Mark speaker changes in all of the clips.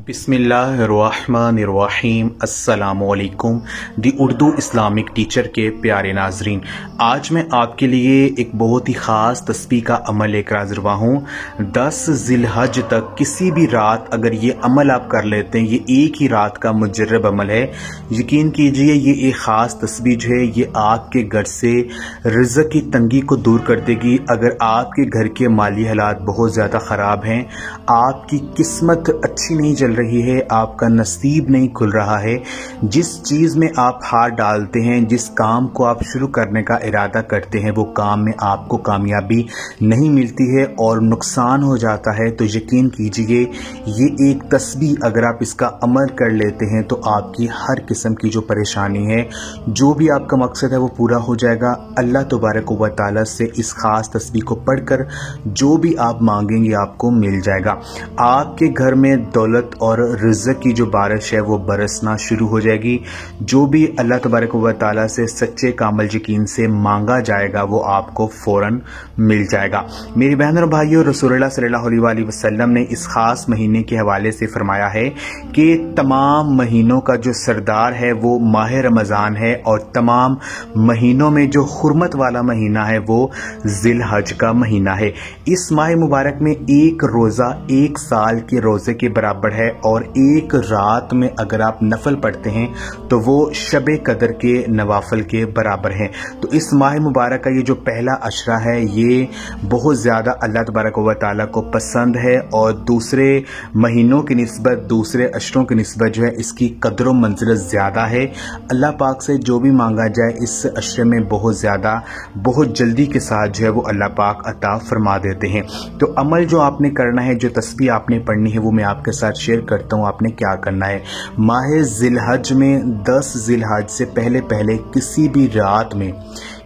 Speaker 1: बिस्मिल्लाहिर्रहमानिर्रहीम अस्सलामुअलैकुम दी Urdu Islamic teacher के प्यारे नाजरीन, आज मैं आपके लिए एक बहुत ही ख़ास तस्बीह का अमल लेकर हाज़िर हुआ हूँ। 10 ज़िलहज तक किसी भी रात अगर ये अमल आप कर लेते हैं, ये एक ही रात का मुजर्रब अमल है। यकीन कीजिए ये एक ख़ास तस्बीह जो है ये आपके घर से रिज़्क़ की तंगी को दूर कर देगी। अगर आपके घर के माली हालात बहुत ज़्यादा ख़राब हैं, आपकी किस्मत अच्छी नहीं चल रही है, आपका नसीब नहीं खुल रहा है, जिस चीज़ में आप हाथ डालते हैं, जिस काम को आप शुरू करने का इरादा करते हैं, वो काम में आपको कामयाबी नहीं मिलती है और नुकसान हो जाता है, तो यकीन कीजिए ये एक तस्बीह अगर आप इसका अमल कर लेते हैं तो आपकी हर किस्म की जो परेशानी है, जो भी आपका मकसद है वो पूरा हो जाएगा। अल्लाह तबारक व तआला से इस ख़ास तस्बीह को पढ़कर जो भी आप मांगेंगे आपको मिल जाएगा। आपके घर में दौलत और रिज़्क़ की जो बारिश है वो बरसना शुरू हो जाएगी। जो भी अल्लाह तबारक व तआला से सच्चे कामिल यकीन से मांगा जाएगा वो आपको फ़ौरन मिल जाएगा। मेरी बहन और भाइयों, रसूलुल्लाह सल्लल्लाहु अलैहि वसल्लम ने इस ख़ास महीने के हवाले से फरमाया है कि तमाम महीनों का जो सरदार है वो माह रमज़ान है और तमाम महीनों में जो हुर्मत वाला महीना है वो ज़िलहज का महीना है। इस माह मुबारक में एक रोज़ा एक साल के रोज़े के बराबर है और एक रात में अगर आप नफल पढ़ते हैं तो वो शबे कदर के नवाफल के बराबर हैं। तो इस माह मुबारक का ये जो पहला अशरा है ये बहुत ज़्यादा अल्लाह तबारक व तआला को पसंद है और दूसरे महीनों की निस्बत, दूसरे अशरों की निस्बत जो है इसकी कदर व मंजिलत ज़्यादा है। अल्लाह पाक से जो भी मांगा जाए इस अशरे में बहुत ज़्यादा, बहुत जल्दी के साथ जो है वो अल्लाह पाक अता फरमा देते हैं। तो अमल जो आपने करना है, जो तस्बीह आपने पढ़नी है वो मैं आपके साथ शेयर करता हूँ। आपने क्या करना है, माह ज़िलहज में 10 ज़िलहज से पहले पहले किसी भी रात में,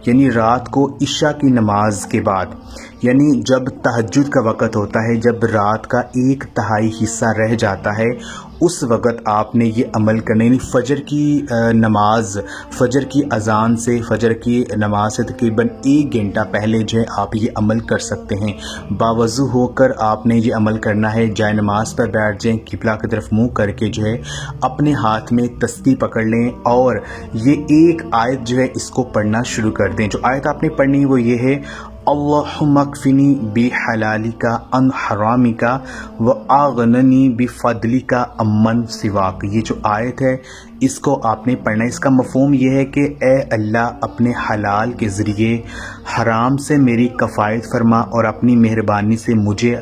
Speaker 1: यानी रात को इशा की नमाज के बाद, यानी जब तहज्जुद का वक़्त होता है, जब रात का 1/3 हिस्सा रह जाता है, उस वक़्त आपने ये अमल करना, यानी फ़जर की नमाज, फ़जर की अज़ान से, फ़जर की नमाज से तकरीबन 1 घंटा पहले जो है आप ये अमल कर सकते हैं। बावज़ू होकर आपने ये अमल करना है, जाए नमाज पर बैठ जाएँ, किबला की तरफ मुँह करके जो है अपने हाथ में तस्बीह पकड़ लें और ये एक आयत जो है इसको पढ़ना शुरू कर दें। जो आयत आपने पढ़नी है वो ये है, अल्लाहुम्मा कफ़िनी बिहलालिका अन हरामिका व आगननी बिफदलिका अम्मन सिवाक। ये जो आयत है इसको आपने पढ़ना है। इसका मफ़हूम ये है कि ए अल्लाह, अपने हलाल के ज़रिए हराम से मेरी कफ़ायत फरमा और अपनी मेहरबानी से मुझे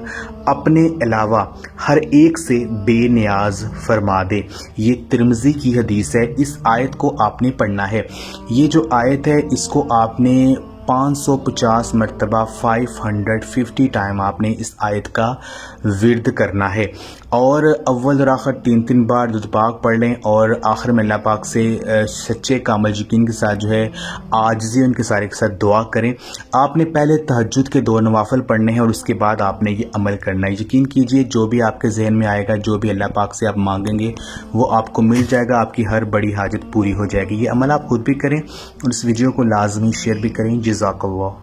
Speaker 1: अपने अलावा हर एक से बेनियाज फरमा दे। ये तिर्मिज़ी की हदीस है। इस आयत को आपने पढ़ना है। ये जो आयत है इसको आपने 550 मरतबा 550 टाइम आपने इस आयत का विर्द करना है और अव्वल और आखिर 3 बार दुरूद पाक पढ़ लें और आखिर में अल्लाह पाक से सच्चे कामिल यकीन के साथ जो है आजिज़ी उनके सारे के साथ दुआ करें। आपने पहले तहज्जुद के 2 नवाफल पढ़ने हैं और उसके बाद आपने ये अमल करना है। यकीन कीजिए जो भी आपके जहन में आएगा, जो भी अल्लाह पाक से आप मांगेंगे वो आपको मिल जाएगा, आपकी हर बड़ी हाजत पूरी हो जाएगी। ये अमल आप खुद भी करें और इस वीडियो को लाजमी शेयर भी करें। जज़ाकल्लाह।